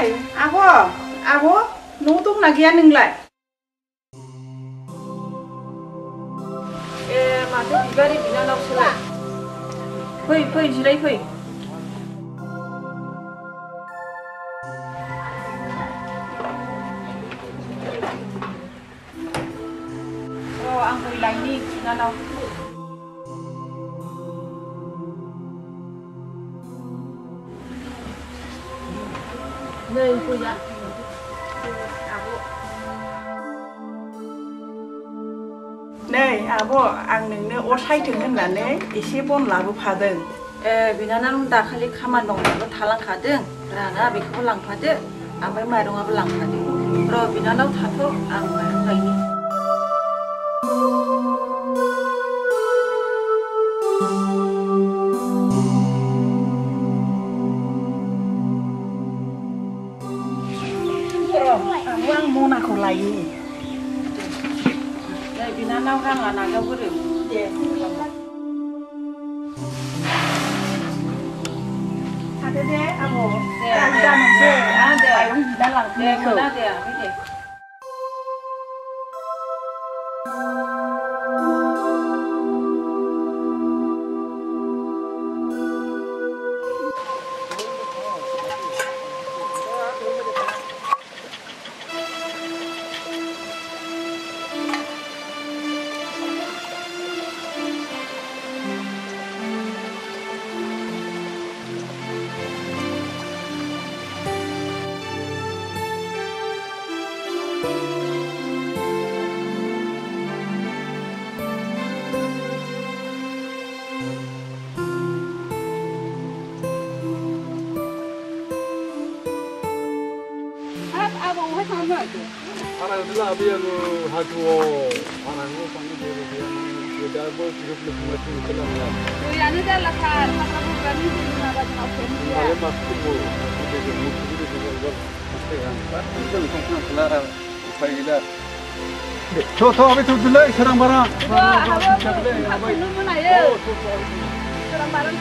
Này, abo, nấu tung là ghiền nưng lại. Mà cái gì vậy bị nó lâu xưa lại. Phơi gì đấy phơi. Ăn phơi lạnh đi, nó lâu. Nơi phơi ạ. Này, ăn nưng nữa, 오사이 등은 나네. 이시 본 라부 파등. 비나나는 다 칼리 가만 농도 탈랑 가등. 라나 비코 랑파드. 아마 마롱아브 랑파드. 그러 비나나 타토 안 가이니. Ang muna ko lagi. Binanaw ka nga nagawin. Yes. Ada deh, amo. Ada nanti. Ada. Ayung dalang. Ada. Oke. Alhamdulillah abi yang hatu orang itu panggil dia dia buat hidup lebih maju dalam ya. Ya ni dah lakar, kalau bukan ni nak baca apa ni? Kalau masuk tu, dia mungkin dia juga mesti kan. Itu bukan kelara upaya kita. Contoh abi tu dulu serang barang. Apa? Apa? Apa? Apa? Serang barang.